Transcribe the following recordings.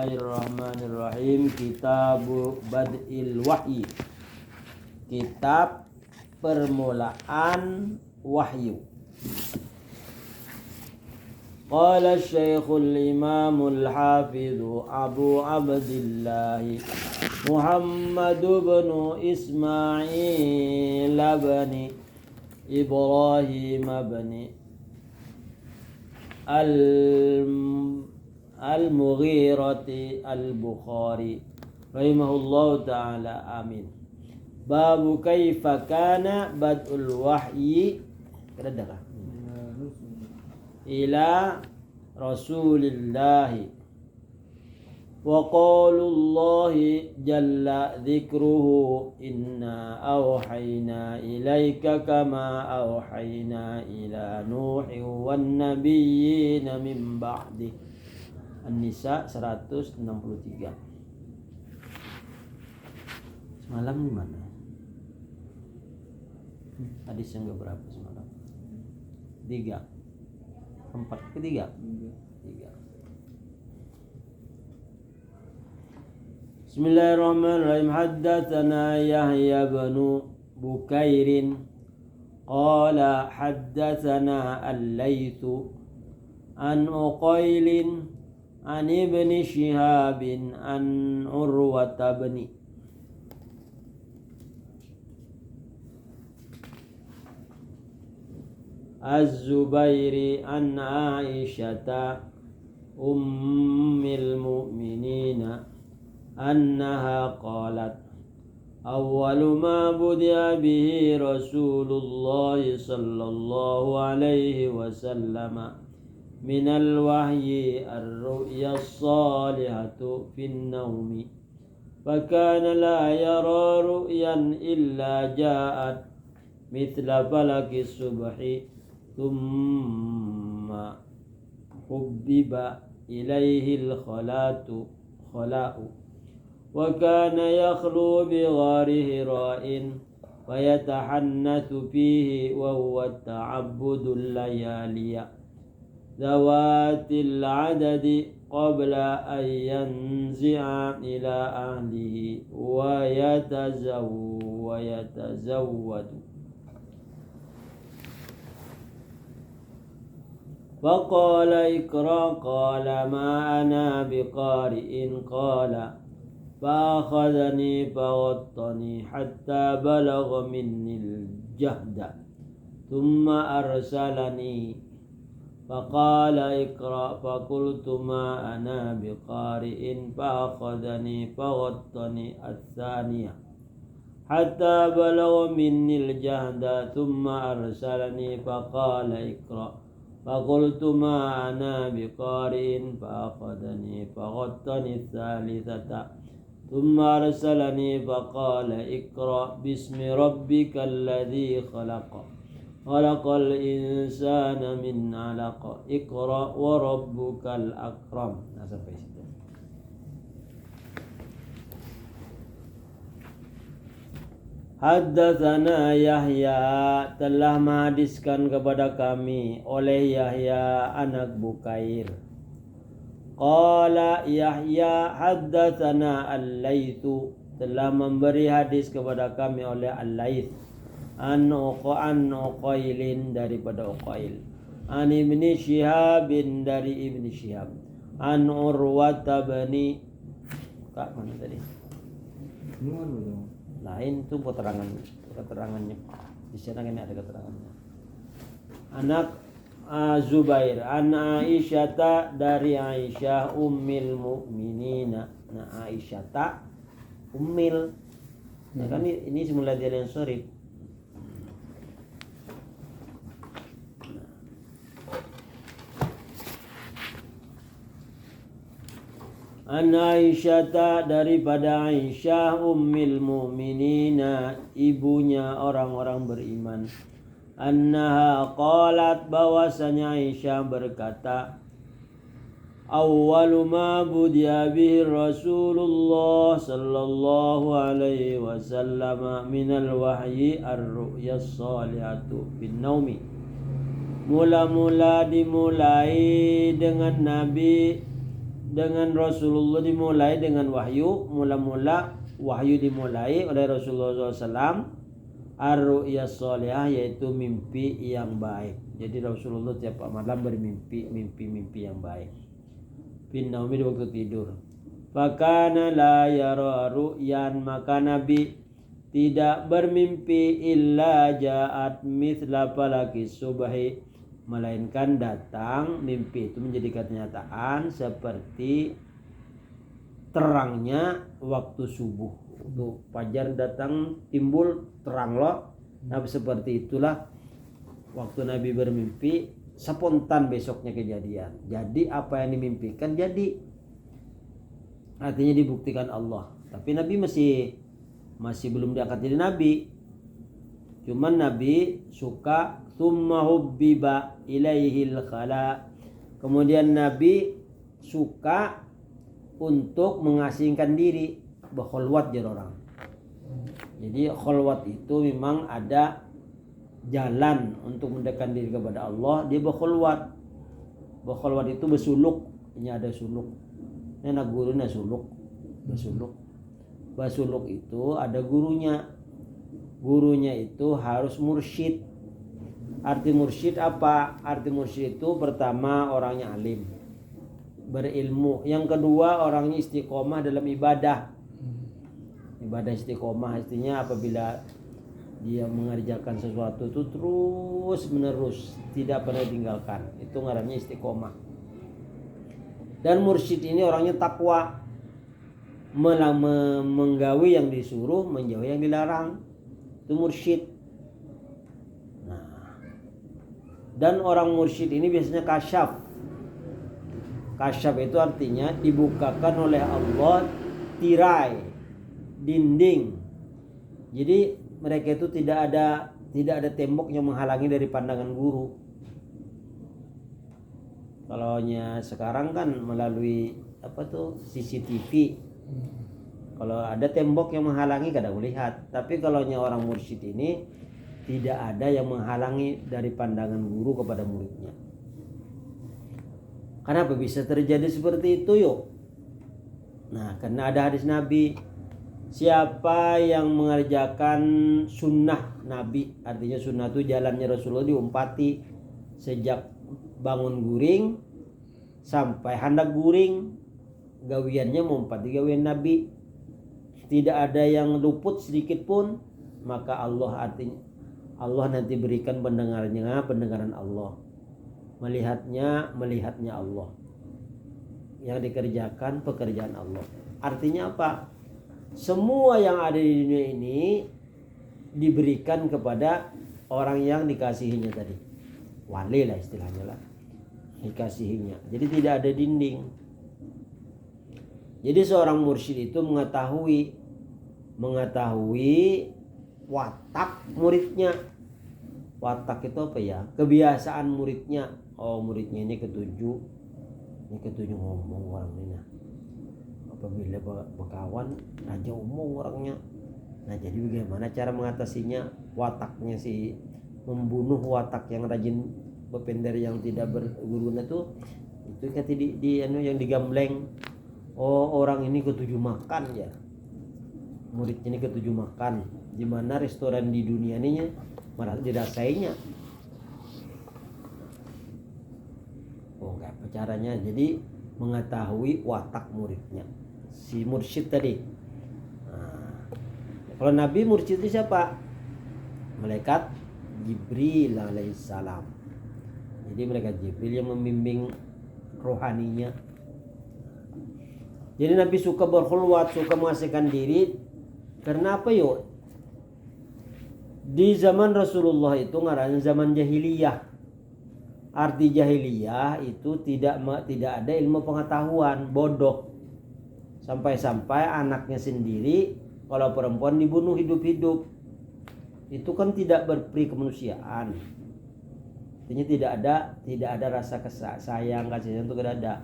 Bismillahirrahmanirrahim. Kitabu Bad'il Wahyi. Kitab permulaan wahyu. Qala Syekhul Imamul Hafidhu Abu Abdillah Muhammad bin Ismail bin Ibrahim bin Al-Mughirati Al-Bukhari rahimahullahu ta'ala, amin. Babu kaifa kana bad'ul wahyi ila Rasulillahi wa qaulullahi jalla dzikruhu inna awhayna ilaika kama awhayna ila Nuhin wan nabiyyina min ba'di. An-Nisa 163. Semalam di mana? Hadis yang berapa semalam? 3. 4 ketiga. 3. Bismillahirrahmanirrahim. Haddatsana Yahya bin Bukairin qala haddatsana Al-Laits an Uqailin an Ibni Shihabin an Urwata bin Az-Zubairi an Aisyata ummil mu'minina annaha qalat awwalu ma budi'a bihi Rasulullah sallallahu alaihi wasallam minal wahyi ar-ru'ya as-salihatu fin naumi fakana la yara ru'yan illa ja'at mithla falaki subhi thumma hubbiba ilayhi al-khala'u wa kana yakhlu bi ghari hira'in wa yatahannathu fihi wa huwa ta'abbudul layaliya zawatil adadi qabla an yanzi'a ila ahlihi wa yatazawwadu. Faqala Iqra qala ma ana biqari'in qala fa'akhadhani faghattani hatta balagha minni al-jahda thumma arsalani فقال اقرأ فقلت ما أنا بقارئ فأخذني فغطني الثانية حتى بلغ مني الجهد ثم أرسلني فقال اقرأ فقلت ما أنا بقارئ فأخذني فغطني الثالثة ثم أرسلني فقال اقرأ باسم ربك الذي khalaqal insana min 'alaq iqra wa rabbukal akram. Nah, sampai situ. Haddatsana Yahya, telah menghadiskan kepada kami oleh Yahya anak Bukair. Qala Yahya haddatsana Al-Laits, telah memberi hadis kepada kami oleh Al-Laits an Uqailin, daripada Uqail, an Ibni Shihabin, dari Ibni Shihab, an Urwata bin mana tadi? Lain itu keterangannya. Di sana ini ada keterangannya. Anak Zubair an Aisyata, dari Aisyah ummil mu'minina. Nah, Aisyata ummil. Nah, kan ini semula dia yang sorry. An Aisyata, daripada Aisyah ummil mu'minina, ibunya orang-orang beriman. Annaha qalat, bahwasanya Aisyah berkata, awwalu ma budi'a bihi Rasulullah sallallahu alaihi wasallam minal wahyi ar-ru'ya as-salihatu bin naumi. Mula-mula dimulai dengan Nabi dengan Rasulullah dimulai dengan wahyu. Mula-mula wahyu dimulai oleh Rasulullah SAW ar-ru'ya sholihah, yaitu mimpi yang baik. Jadi Rasulullah tiap malam bermimpi mimpi yang baik. Fin naumi, di waktu tidur. Fakana la yara ru'yan, maka Nabi tidak bermimpi illa ja'at mithla falaki subhi, melainkan datang mimpi itu menjadi kenyataan seperti terangnya waktu subuh. Itu fajar datang timbul terang loh. Nah, seperti itulah waktu Nabi bermimpi, spontan besoknya kejadian. Jadi apa yang dimimpikan jadi. Artinya dibuktikan Allah. Tapi Nabi masih belum diangkat jadi Nabi. Cuman Nabi suka thumma hubbiba ilaihil khala. Kemudian Nabi suka untuk mengasingkan diri, berkholwat jadi orang. Jadi kholwat itu memang ada jalan untuk mendekatkan diri kepada Allah. Dia berkholwat. Berkholwat itu bersuluk. Ini ada suluk. Ini anak gurunya suluk. Bersuluk. Bersuluk itu ada gurunya. Gurunya itu harus mursyid. Arti mursyid apa? Arti mursyid itu pertama orangnya alim, berilmu. Yang kedua orangnya istiqomah dalam ibadah. Ibadah istiqomah artinya apabila dia mengerjakan sesuatu itu terus menerus, tidak pernah tinggalkan. Itu ngarannya istiqomah. Dan mursyid ini orangnya takwa, menggawi yang disuruh, menjauhi yang dilarang. Itu mursyid. Nah, dan orang mursyid ini biasanya kasyaf. Kasyaf itu artinya dibukakan oleh Allah tirai, dinding. Jadi mereka itu tidak ada tembok yang menghalangi dari pandangan guru. Kalau sekarang kan melalui CCTV. Kalau ada tembok yang menghalangi kadang melihat. Tapi kalau orang mursyid ini tidak ada yang menghalangi dari pandangan guru kepada muridnya. Kenapa bisa terjadi seperti itu yuk? Nah, karena ada hadis Nabi, siapa yang mengerjakan sunnah Nabi, artinya sunnah itu jalannya Rasulullah diumpati sejak bangun guring sampai hendak guring, gawiannya mengumpati gawian Nabi, tidak ada yang luput sedikit pun, maka Allah nanti berikan pendengaran Allah, melihatnya Allah, yang dikerjakan pekerjaan Allah. Artinya apa? Semua yang ada di dunia ini diberikan kepada orang yang dikasihinya tadi. Wali lah istilahnya lah. Dikasihinya. Jadi tidak ada dinding. Jadi seorang mursyid itu mengetahui watak muridnya. Watak itu apa ya? Kebiasaan muridnya. Oh, muridnya ini ketujuh ngomong orang ini. Apabila berkawan raja umum orangnya. Nah, jadi bagaimana cara mengatasinya? Wataknya si membunuh watak yang rajin berpender yang tidak berguna itu kata yang digambleng. Oh, orang ini ketujuh makan ya. Muridnya ini ketujuh makan. Di mana restoran di dunia ini malah dirasainya. Oh, enggak apa caranya? Jadi mengetahui watak muridnya. Si mursyid tadi. Nah, kalau Nabi mursyid itu siapa? Malaikat Jibril alaihissalam. Jadi malaikat Jibril yang membimbing rohaninya. Jadi Nabi suka berkhulwat, suka mengasihkan diri. Karena apa yuk? Di zaman Rasulullah itu ngarannya zaman jahiliyah. Arti jahiliyah itu tidak ada ilmu pengetahuan, bodoh. Sampai-sampai anaknya sendiri kalau perempuan dibunuh hidup-hidup. Itu kan tidak berperi kemanusiaan. Artinya tidak ada rasa sayang, kasih sayang itu tidak ada.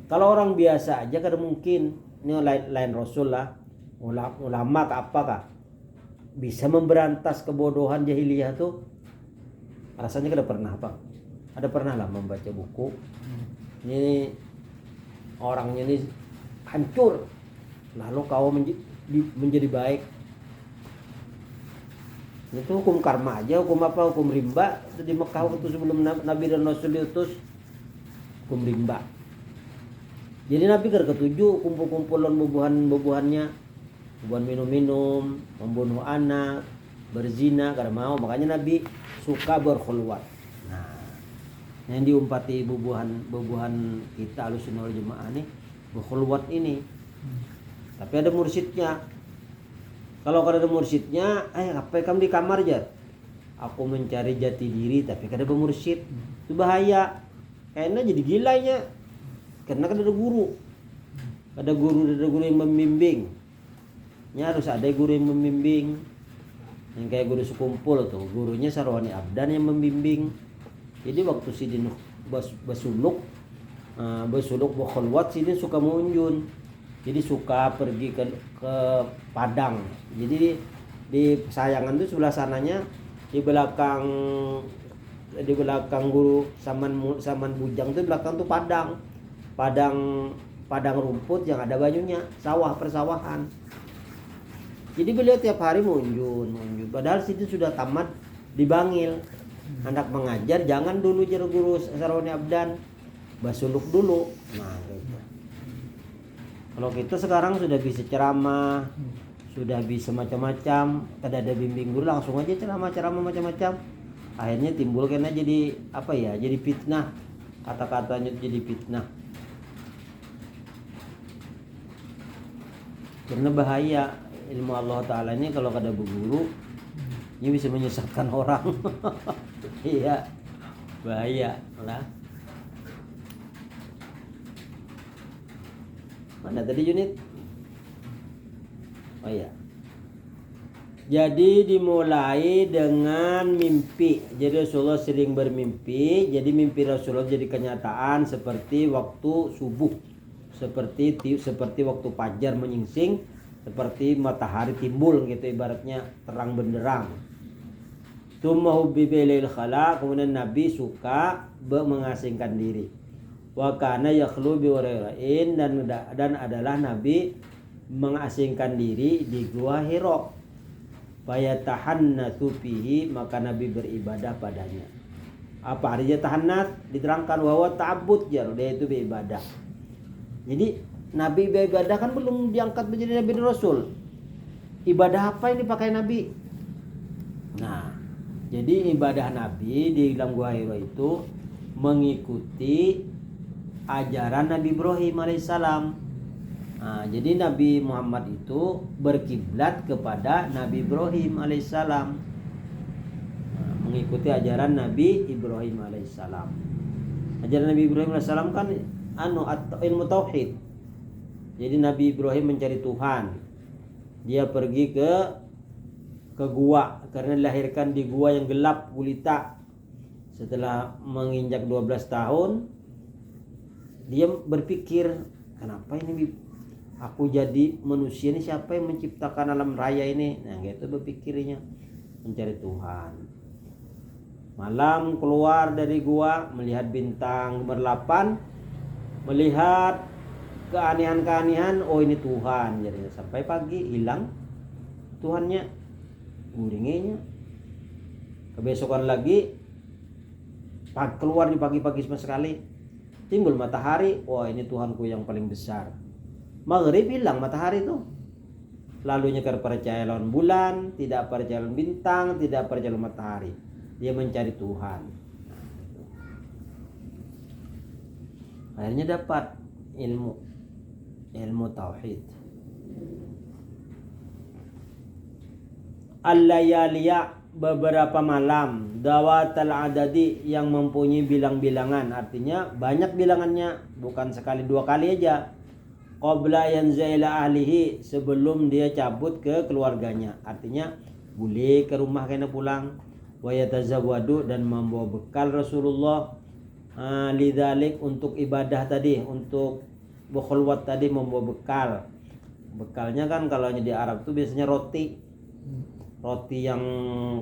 Kalau orang biasa aja kada mungkin. Ini lain Rasul lah. Ulama apakah bisa memberantas kebodohan jahiliyah tuh? Rasanya kada pernah apa? Ada pernah lah membaca buku. Ini orangnya ini hancur, lalu kau menjadi baik. Itu hukum karma aja, hukum apa? Hukum rimba. Itu di Mekah waktu sebelum Nabi dan Rasul diutus, hukum rimba. Jadi Nabi ketujuh kumpul-kumpulan bubuhannya, bubuhan minum-minum, membunuh anak, berzina karena mau. Makanya Nabi suka berkhulwat. Nah, yang diumpati bubuhan kita Ahlussunnah wal Jamaah nih, berkhulwat ini. Tapi ada mursyidnya. Kalau ada mursyidnya, apa kamu di kamar aja? Aku mencari jati diri, tapi kada ada mursyid. Itu bahaya. Kayaknya jadi gilanya. Karena kan ada guru. Ada guru yang membimbing. Harus ada guru yang membimbing. Yang kayak guru sekumpul tuh, gurunya Sarwani Abdan yang membimbing. Jadi waktu Sidin Basuluk berkhulwat, Sidin suka munjun. Jadi suka pergi ke Padang. Jadi di Sayangan itu sebelah sananya di belakang guru Saman Bujang itu belakang tuh padang rumput yang ada banyunya, persawahan. Jadi beliau tiap hari munjun. Padahal situ sudah tamat di Bangil. Hendak mengajar, jangan dulu jadi guru Sarwani Abdan, Basuluk dulu. Nah, gitu. Kalau kita sekarang sudah bisa ceramah, sudah bisa macam-macam, tidak ada bimbing guru, langsung aja ceramah macam-macam. Akhirnya timbul karena jadi jadi fitnah. Kata-katanya jadi fitnah. Karena bahaya ilmu Allah Ta'ala ini kalau kada berguru, ini bisa menyesatkan orang. Iya, bahaya lah. Mana tadi unit? Oh iya. Jadi dimulai dengan mimpi. Jadi Rasulullah sering bermimpi. Jadi mimpi Rasulullah jadi kenyataan seperti waktu subuh, seperti waktu fajar menyingsing, seperti matahari timbul gitu, ibaratnya terang benderang. Tsumma hubbiba ilail khala, kemudian Nabi suka mengasingkan diri. Wa kana yakhlu bi warain, dan adalah Nabi mengasingkan diri di gua Hira. Fayatahannatsu fihi, maka Nabi beribadah padanya. Apa artinya tahannats? Diterangkan bahwa ta'abbud, dia itu beribadah. Jadi Nabi beribadah kan belum diangkat menjadi Nabi dan Rasul. Ibadah apa yang dipakai Nabi? Nah, jadi ibadah Nabi di dalam Gua Hira itu mengikuti ajaran Nabi Ibrahim alaihissalam. Nah, jadi Nabi Muhammad itu berkiblat kepada Nabi Ibrahim alaihissalam. Nah, mengikuti ajaran Nabi Ibrahim alaihissalam. Ajaran Nabi Ibrahim alaihissalam kan ilmu tauhid. Jadi Nabi Ibrahim mencari Tuhan. Dia pergi ke gua karena dilahirkan di gua yang gelap gulita. Setelah menginjak 12 tahun, dia berpikir, kenapa ini aku jadi manusia ini, siapa yang menciptakan alam raya ini? Nah, gitu berpikirnya, mencari Tuhan. Malam keluar dari gua, melihat bintang berlapan, melihat keanehan-keanehan, oh ini Tuhan. Jadi sampai pagi hilang Tuhannya, guringinya. Kebesokan lagi keluar di pagi-pagi sama sekali, timbul matahari, wah ini Tuhanku yang paling besar. Maghrib hilang matahari itu. Lalunya percaya lawan bulan, tidak percaya lawan bintang, tidak percaya lawan matahari. Dia mencari Tuhan. Akhirnya dapat ilmu tauhid. Al-layaliya, beberapa malam, dawatal adadi, yang mempunyai bilang-bilangan, artinya banyak bilangannya, bukan sekali dua kali aja. Qabla yanzaila ahlihi, sebelum dia cabut ke keluarganya, artinya boleh ke rumah kena pulang. Wa yatazawwadu, dan membawa bekal Rasulullah lidzalik, untuk ibadah tadi, untuk berkhulwat tadi, membawa bekal. Bekalnya kan kalau di Arab tuh biasanya roti yang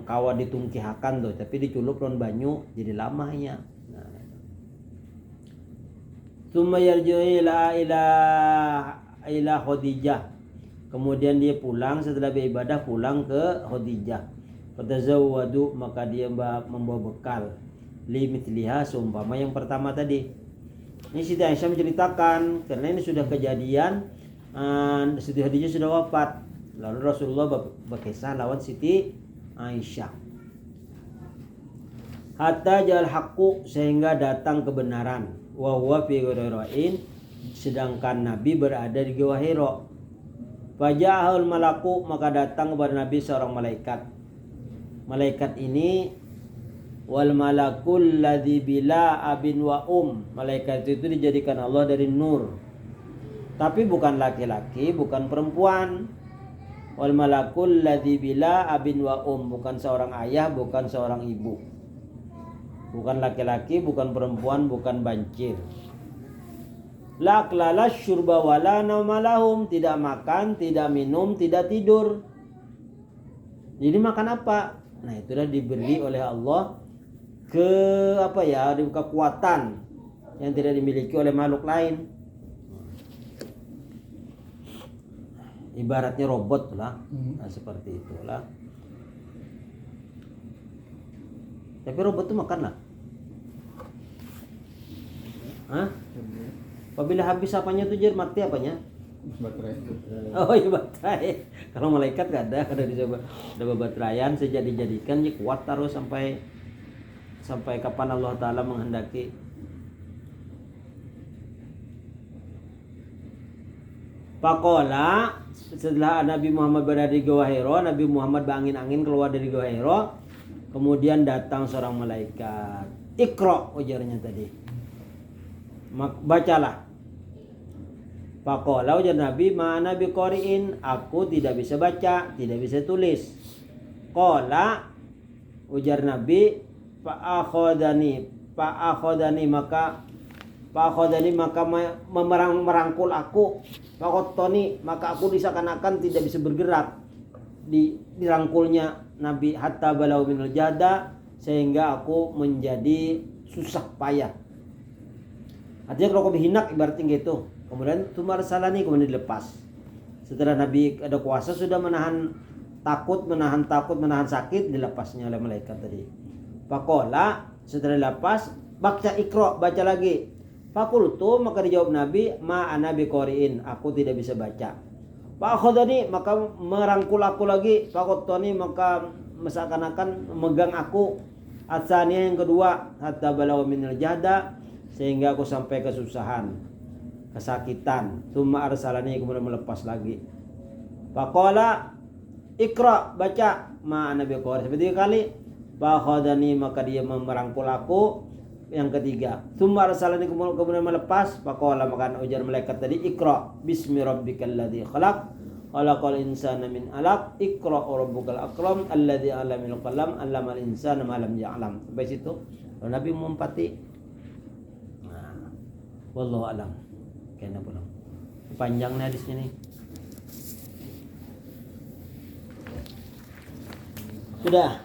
kawa ditungkihakan tuh, tapi diculup lawan banyu jadi lamanya. Nah, Tsumma yarji'u ila Khadijah. Kemudian dia pulang setelah beribadah, pulang ke Khadijah. Fatazawwadu, maka dia membawa bekal li mithliha, seumpama yang pertama tadi. Ini Siti Aisyah menceritakan karena ini sudah kejadian, Siti Khadijah sudah wafat. Lalu Rasulullah berkisah lawan Siti Aisyah. Hatta jal haqqu, sehingga datang kebenaran. Wa huwa fi ghirain, sedangkan Nabi berada di Gua Hira. Faja'ahul malaku, maka datang kepada Nabi seorang malaikat. Malaikat ini wal malakul ladzi bila abin wa Malaikat itu dijadikan Allah dari nur. Tapi bukan laki-laki, bukan perempuan. Wal malakul ladzi bila abin wa bukan seorang ayah, bukan seorang ibu. Bukan laki-laki, bukan perempuan, bukan bancir. La aklala syurba wala naumalahum, tidak makan, tidak minum, tidak tidur. Jadi makan apa? Nah, itulah diberi oleh Allah kekuatan yang tidak dimiliki oleh makhluk lain. Ibaratnya robot lah. Nah, seperti itulah. Tapi robot itu makan lah. Hah? Apabila habis apanya tuh Jer, mati apanya? Baterai. Oh iya, baterai. Kalau malaikat gak ada dicoba. Ada bateraian, sejadi-jadikan ya kuat terus sampai kapan Allah Ta'ala menghendaki. Pakola, setelah Nabi Muhammad berada di Gua Hira, Nabi Muhammad berangin-angin keluar dari Gua Hira. Kemudian datang seorang malaikat. Iqra, ujarnya tadi. Bacalah. Pakola, ujar Nabi, mana biqori'in, aku tidak bisa baca, tidak bisa tulis. Kola, ujar Nabi, Fa'akhodani maka merangkul aku. Fa'akhodani, maka aku disakanakan tidak bisa bergerak. Dirangkulnya Nabi hatta balau minal jada, sehingga aku menjadi susah payah. Artinya kalau aku hinak ibaratnya gitu. Kemudian tumar salani, kemudian dilepas. Setelah Nabi ada kuasa sudah menahan takut, menahan sakit, dilepasnya oleh malaikat tadi. Pakola, setelah dilepas, baca Iqra, baca lagi. Fakultu, maka dijawab Nabi, ma ana biqori'in, aku tidak bisa baca. Fa'akhodani, maka merangkul aku lagi. Fa'akhodani, maka seakan-akan memegang aku. Atsaniya, yang kedua, hatta balau minal jahda, sehingga aku sampai kesusahan, kesakitan. Tsumma arsalani, kemudian melepas lagi. Faqala Iqra, baca, ma ana biqari, seperti kali. Fa'akhodani, maka dia merangkul aku. Yang ketiga, tsumma arsalani, kemudian melepas. Faqala, maka ujar malaikat tadi, Iqra bismi rabbikal ladzi khalaq khalaqal insana min alaq Iqra rabbukal akram alladzi 'allamal qalam 'allamal insana ma lam ya'lam. Sampai situ Nabi mengumpati. Nah, wallahu alam. Kayaknya pulang. Panjang nih hadisnya nih. Sudah.